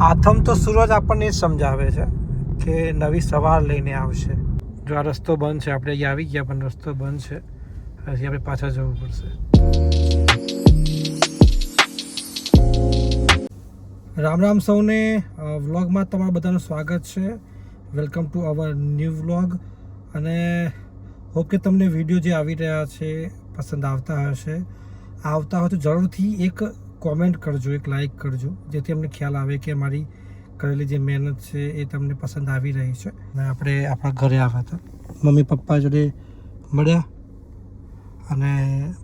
આથમ તો સૂરજ આપણને જ સમજાવે છે કે નવી સવાર લઈને આવશે. જો આ રસ્તો બંધ છે, આપણે અહીંયા આવી ગયા પણ રસ્તો બંધ છે, હજી આપણે પાછા જવું પડશે. રામ રામ સૌને. વ્લોગમાં તમારું બધાનું સ્વાગત છે. Welcome to our new vlog. અને હોપ કે તમને વિડીયો જે આવી રહ્યા છે પસંદ આવતા હશે. આવતા હોય તો જરૂરથી એક કોમેન્ટ કરજો, એક લાઈક કરજો, જેથી અમને ખ્યાલ આવે કે મારી કરેલી જે મહેનત છે એ તમને પસંદ આવી રહી છે. અને આપણે આપણા ઘરે આવ્યા હતા, મમ્મી પપ્પા જોડે મળ્યા અને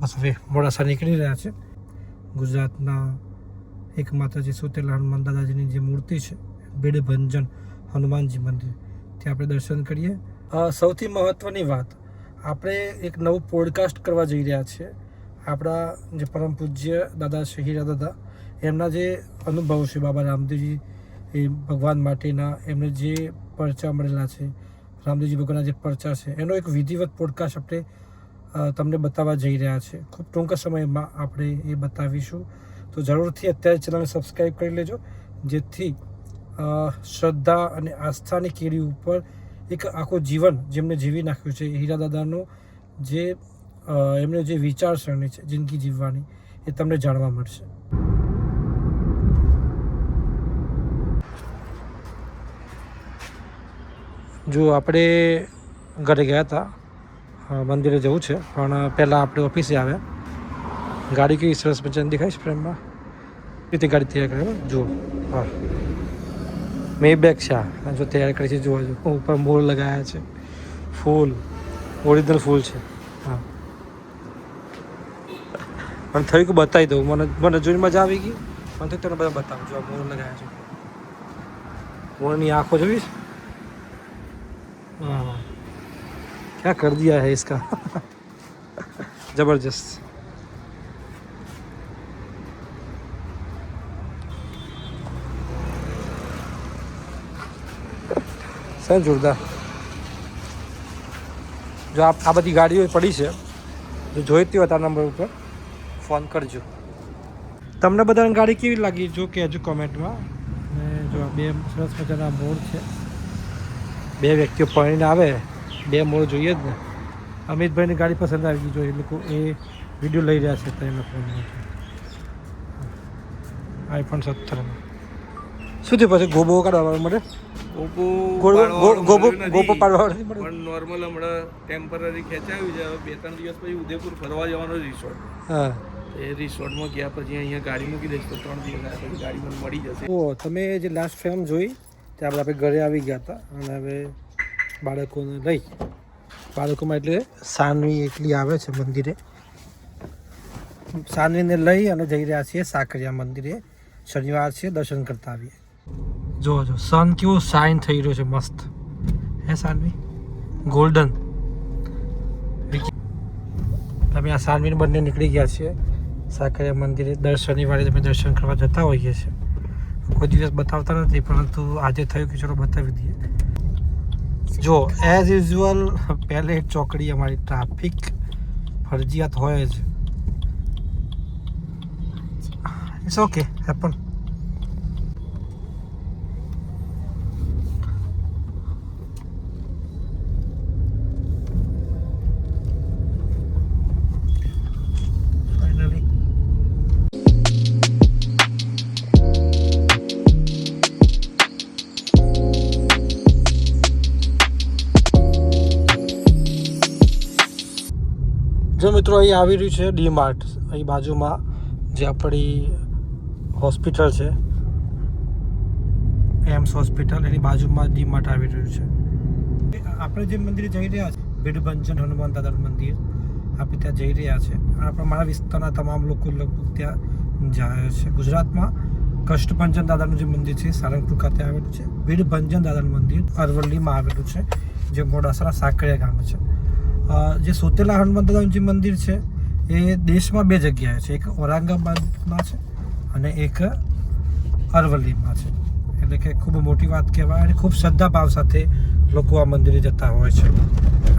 બસ હવે મોડાસા નીકળી રહ્યા છે. ગુજરાતના એકમાત્ર જે સુતેલા હનુમાન દાદાજીની જે મૂર્તિ છે, ભીડભંજન હનુમાનજી મંદિર, ત્યાં આપણે દર્શન કરીએ. સૌથી મહત્ત્વની વાત, આપણે એક નવું પોડકાસ્ટ કરવા જઈ રહ્યા છીએ. આપણા જે પરમ પૂજ્ય દાદા છે હીરા દાદા, એમના જે અનુભવ છે બાબા રામદેવજી એ ભગવાન માટેના, એમને જે પરચા મળેલા છે, રામદેવજી ભગવાનના જે પરચા છે, એનો એક વિધિવત પોડકાસ્ટ આપણે તમને બતાવવા જઈ રહ્યા છે. ખૂબ ટૂંક સમયમાં આપણે એ બતાવીશું. તો જરૂરથી અત્યારે ચેનલને સબસ્ક્રાઈબ કરી લેજો, જેથી શ્રદ્ધા અને આસ્થાની કેડી ઉપર એક આખું જીવન જેમને જીવી નાખ્યું છે હીરા દાદાનું, જે એમને જે વિચારસરણી છે જિંદગી જીવવાની, એ તમને જાણવા મળશે. જો આપણે ઘરે ગયા હતા, મંદિરે જવું છે, પણ પહેલાં આપણે ઓફિસે આવ્યા. ગાડી કેવી સરસ મજાની દેખાય છે ફ્રેમમાં, રીતે ગાડી તૈયાર કરે. જુઓ, હા, મે બેગ છે આ, જો તૈયાર કરી છે. જોવા જો ઉપર મોર લગાવ્યા છે, ફૂલ ઓરિજિનલ ફૂલ છે. હા, પણ થયું કે બતાવી દઉં, મને જોઈને મજા આવી ગઈ. મને તો તને બધા બતાવું. જો મોર લગાવ્યા છે, મોરની આંખો જોઈશ. हाँ, क्या कर दिया है इसका. जबरदस्त. સર જોરદાર. જો આ બધી ગાડીઓ પડી છે, જો જોઈતી હોય તારા નંબર ઉપર ફોન કરજો. તમને બધાને ગાડી કેવી લાગી જો કહેજો કોમેન્ટમાં. અને જો આ બે સરસ મજાના મોર છે, બે વ્યક્તિઓ પડીને આવે, બે મોર જોઈએ જ ને. અમિતભાઈની ગાડી પસંદ આવી ગઈ, જો એ લોકો એ વિડીયો લઈ રહ્યા છે તેના ફોનમાં. iPhone 17 શું થયું પછી ગોબો કાઢવા મળે, ગોબો પાડવા નથી મળે. પણ નોર્મલ હમણાં ટેમ્પરરી ખેંચાયું છે. હવે 2-3 દિવસ પછી ઉદયપુર ફરવા જવાનો રિસોર્ટ. હા, એ રિસોર્ટમાં ગયા પછી અહીંયા ગાડી મૂકી દઈશ તો 3 દિવસ પછી ગાડી મને મળી જશે. ઓ તમે જે લાસ્ટ ફ્રેમ જોઈ ત્યાં આપણે ઘરે આવી ગયા હતા, અને હવે બાળકોને લઈ, બાળકોમાં એટલે સાનવી એકલી આવે છે મંદિરે, સાનવીને લઈ અને જઈ રહ્યા છીએ સાકરિયા મંદિરે. શનિવાર છે, દર્શન કરતા આવીએ. જો સન કેવો શાઇન થઈ રહ્યો છે, મસ્ત હે સાનવી, ગોલ્ડન. તમે આ સાનવીને બંને નીકળી ગયા છીએ સાકરિયા મંદિરે. દર શનિવારે તમે દર્શન કરવા જતા હોઈએ છીએ. કોઈ દિવસ બતાવતા નથી, પરંતુ આજે થયું કે ચલો બતાવી દઈએ. જો એઝ યુઝ્યુઅલ પહેલે ચોકડી અમારી ટ્રાફિક ફરજિયાત હોય જ. It's okay, happen. જો મિત્રો, અહીં આવી રહ્યું છે ડી-માર્ટ. અહીં બાજુમાં જે આપણી હોસ્પિટલ છે, એમ્સ હોસ્પિટલ, એની બાજુમાં ડી-માર્ટ આવી રહ્યું છે. આપણે જે મંદિરે જઈ રહ્યા છે, ભીડભંજન હનુમાન દાદાનું મંદિર, આપણે ત્યાં જઈ રહ્યા છે. આપણે મારા વિસ્તારના તમામ લોકો લગભગ ત્યાં જાય છે. ગુજરાતમાં કષ્ટભંજન દાદાનું જે મંદિર છે સારંગપુર ખાતે આવેલું છે. ભીડભંજન દાદાનું મંદિર અરવલ્લીમાં આવેલું છે, જે મોડાસાના સાકરિયા ગામે છે. જે સોતેલા હનુમાન દાદાનું જે મંદિર છે એ દેશમાં 2 જગ્યાએ છે, એક ઔરંગાબાદમાં છે અને એક અરવલ્લીમાં છે. એટલે કે ખૂબ મોટી વાત કહેવાય, અને ખૂબ શ્રદ્ધાભાવ સાથે લોકો આ મંદિરે જતા હોય છે.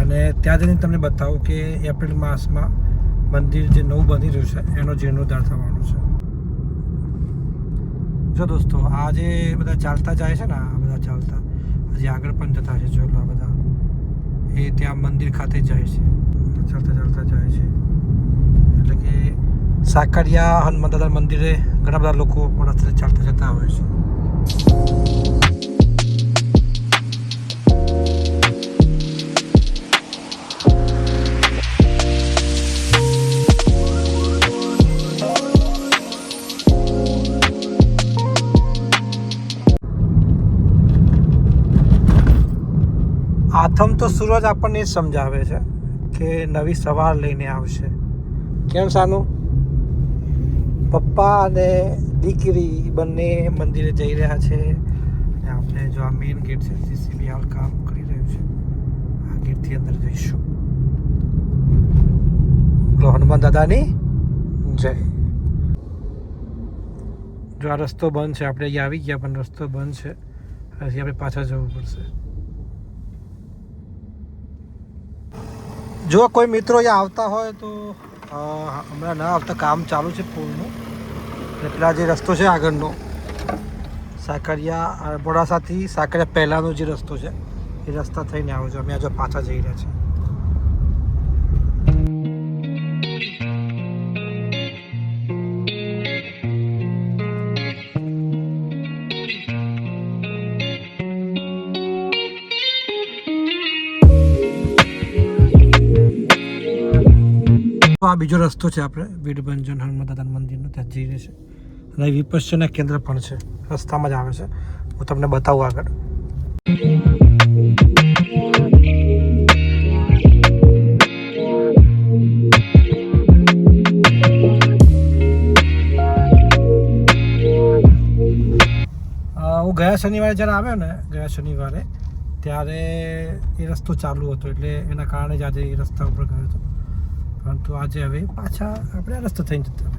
અને ત્યાં જઈને તમને બતાવું કે એપ્રિલ માસમાં મંદિર જે નવું બની રહ્યું છે એનો જીર્ણોદ્ધાર થવાનો છે. જો દોસ્તો આ જે બધા ચાલતા જાય છે ને, આ બધા ચાલતા હજી આગળ પણ જતા છે. જો આ બધા એ ત્યાં મંદિર ખાતે જાય છે, ચાલતા ચાલતા જાય છે. એટલે કે સાકરિયા હનુમાન દાદા મંદિરે ઘણા બધા લોકો રસ્તે ચાલતા જતા હોય છે. આથમ તો સૂરજ આપણને જ સમજાવે છે કે નવી સવાર લઈને આવશે. કેમ સાનું? પપ્પા અને દીકરી બંને મંદિરે જઈ રહ્યા છે. અને આપણે જો આ મેઇન ગેટ છે, જીસીબી હાલ કામ કરી રહ્યું છે. આ ગેટથી અંદર જઈશું. બોલો હનુમાન દાદાની જય. જો આ રસ્તો બંધ છે, આપણે અહીંયા આવી ગયા પણ રસ્તો બંધ છે. હજી આપણે પાછા જવું પડશે. જો કોઈ મિત્રો અહીંયા આવતા હોય તો હમણાં ના આવતા, કામ ચાલુ છે પુલનું. એટલે જે રસ્તો છે આગળનો સાકરિયા મોડાસાથી સાકરિયા પહેલાંનો જે રસ્તો છે એ રસ્તા થઈને આવો છો. અમે આજે પાછા જઈ રહ્યા છીએ. આ બીજો રસ્તો છે, આપણે વીરભંજન હનુમાન દાદા મંદિરનો ત્યાં જઈએ છીએ. અને વિપશ્યના કેન્દ્ર પણ છે, રસ્તામાં જ આવે છે. હું તમને બતાવું આગળ. હું ગયા શનિવારે જ્યારે આવ્યો ને, ગયા શનિવારે ત્યારે એ રસ્તો ચાલુ હતો, એટલે એના કારણે જ આજે એ રસ્તા ઉપર ગયો હતો. પરંતુ આજે હવે પાછા આપણે આ રસ્તો થઈને જતા.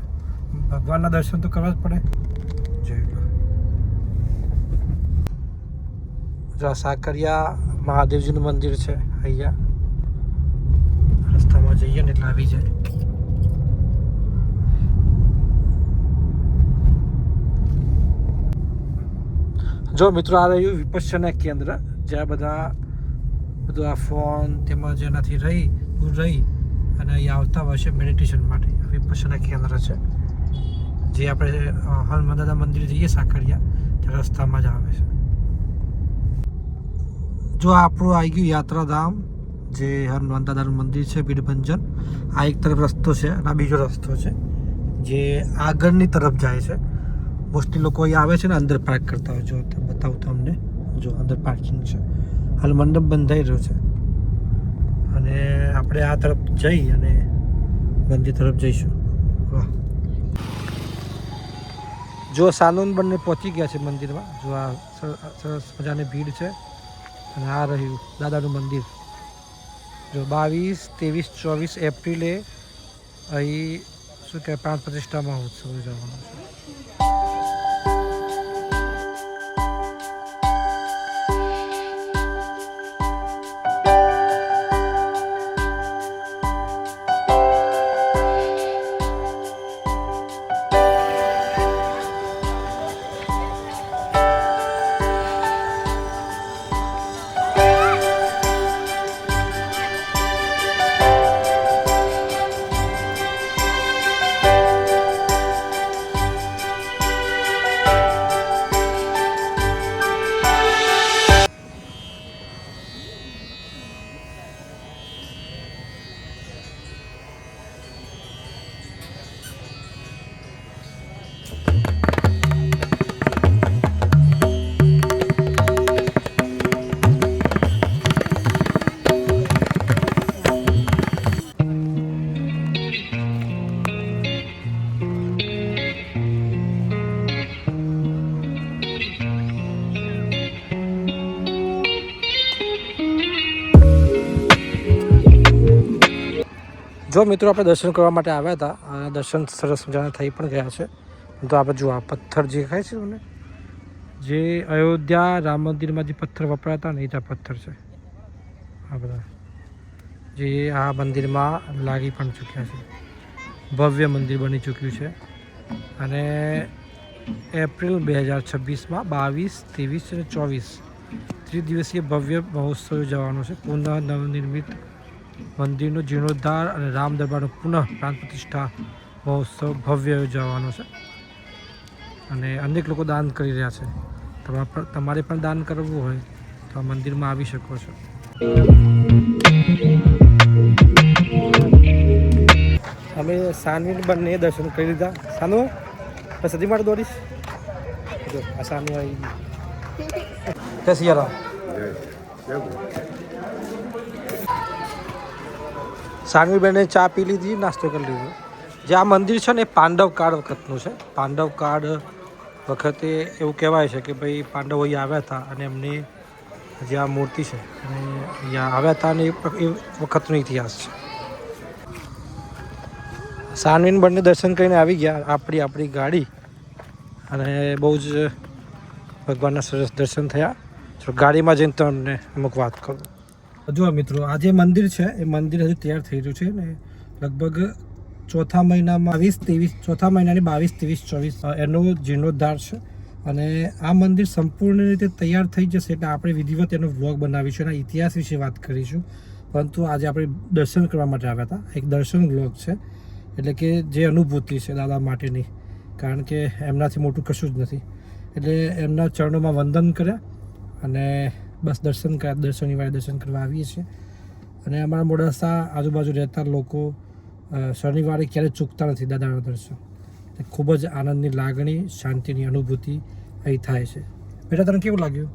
ભગવાનના દર્શન તો કરવા જ પડે. જો સાકરિયા મહાદેવજીનું મંદિર છે અહીંયા. રસ્તામાં જઈએ ને એટલે આવી જાય. જો મિત્રો આ રહ્યું વિપશ્યના કેન્દ્ર, જ્યાં બધું આ ફોન તેમજ એનાથી દૂર રહી અને અહીંયા આવતા હોય છે મેડિટેશન માટે. વિપશ્યના કેન્દ્ર છે જે આપણે હનુમાન દાદા મંદિર જઈએ સાકરિયા ત્યાં રસ્તામાં જ આવે છે. જો આપણું આવી ગયું યાત્રાધામ, જે હનુમાન દાદાનું મંદિર છે વીરભંજન. આ એક તરફ રસ્તો છે અને આ બીજો રસ્તો છે જે આગળની તરફ જાય છે. મોસ્ટલી લોકો અહીંયા આવે છે ને અંદર પાર્ક કરતા હોય. જો બતાવું તમને, જો અંદર પાર્કિંગ છે. હાલ મંડપ બંધાઈ રહ્યો છે અને આપણે આ તરફ જઈ અને મંદિર તરફ જઈશું. વાહ, જો સાનુન બંને પહોંચી ગયા છે મંદિરમાં. જો આ સરસ મજાની ભીડ છે. અને આ રહ્યું દાદાનું મંદિર. જો 22, 23, 24 એપ્રિલે અહીં શું કહેવાય પ્રાણ પ્રતિષ્ઠા મહોત્સવ ઉજવવાનો છે. જો મિત્રો આપણે દર્શન કરવા માટે આવ્યા હતા અને દર્શન સરસ મજાના થઈ પણ ગયા છે. તો આપણે જો આ પથ્થર જે ખાય છે ને, જે અયોધ્યા રામ મંદિરમાં જે પથ્થર વપરાતા ને એ જ આ પથ્થર છે. આ બધા જે આ મંદિરમાં લાગી પણ ચૂક્યા છે. ભવ્ય મંદિર બની ચૂક્યું છે અને એપ્રિલ 2026માં 22, 23 અને 24 ત્રિદિવસીય ભવ્ય મહોત્સવ યોજવાનો છે. પુનઃ નવનિર્મિત મંદિરનો જીર્ણોદ્ધાર અને રામ દરબારનો પુનઃ પ્રાણ પ્રતિષ્ઠા મહોત્સવ ભવ્ય યોજવાનો છે અને અનેક લોકો દાન કરી રહ્યા છે. તમારે પણ દાન કરવું હોય તો આ મંદિરમાં આવી શકો છો. અમે સાનવીને બંને દર્શન કરી લીધા. સાનુ બસ સદી માટે દોડીશ. જો આ સાનુ આવી જય સિયારામ. સાનવી બેને ચા પી લીધી, નાસ્તો કરી લીધો. જે આ મંદિર છે ને એ પાંડવ કાળ વખતનું છે. પાંડવ કાળ વખતે એવું કહેવાય છે કે ભાઈ પાંડવો અહીં આવ્યા હતા અને એમની જે આ મૂર્તિ છે અને અહીંયા આવ્યા હતા અને એ વખતનો ઇતિહાસ છે. સાનવીન બંને દર્શન કરીને આવી ગયા. આપણી ગાડી અને બહુ જ ભગવાનના સરસ દર્શન થયા. તો ગાડીમાં જઈને તમને અમુક વાત કરું. જો મિત્રો, આ જે મંદિર છે એ મંદિર હજુ તૈયાર થઈ રહ્યું છે ને લગભગ ચોથા મહિનામાં 22, 23, 24 એનો જીર્ણોદ્ધાર છે અને આ મંદિર સંપૂર્ણ રીતે તૈયાર થઈ જશે એટલે આપણે વિધિવત એનો વ્લોગ બનાવીશું અને ઇતિહાસ વિશે વાત કરીશું. પરંતુ આજે આપણે દર્શન કરવા માટે આવ્યા હતા. એક દર્શન વ્લોગ છે એટલે કે જે અનુભૂતિ છે દાદા માટેની, કારણ કે એમનાથી મોટું કશું જ નથી. એટલે એમના ચરણોમાં વંદન કર્યા અને બસ દર્શન કર્યા. શનિવારે દર્શન કરવા આવીએ છીએ અને અમારા મોડાસા આજુબાજુ રહેતા લોકો શનિવારે ક્યારેય ચૂકતા નથી દાદાના દર્શન. ખૂબ જ આનંદની લાગણી, શાંતિની અનુભૂતિ અહીં થાય છે. બેટા તને કેવું લાગ્યું?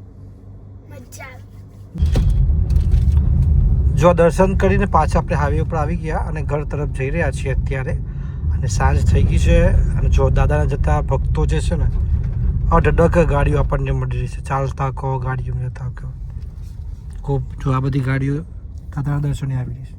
જો દર્શન કરીને પાછા આપણે હાઈવે ઉપર આવી ગયા અને ઘર તરફ જઈ રહ્યા છીએ અત્યારે અને સાંજ થઈ ગઈ છે. અને જો દાદાના જતા ભક્તો જે છે ને અઢળક ગાડીઓ આપણને મળી રહી છે. ચાલતા કહો, ગાડીઓ જતા કહો, ખૂબ જો આ બધી ગાડીઓ દાદાના દર્શને આવી રહી છે.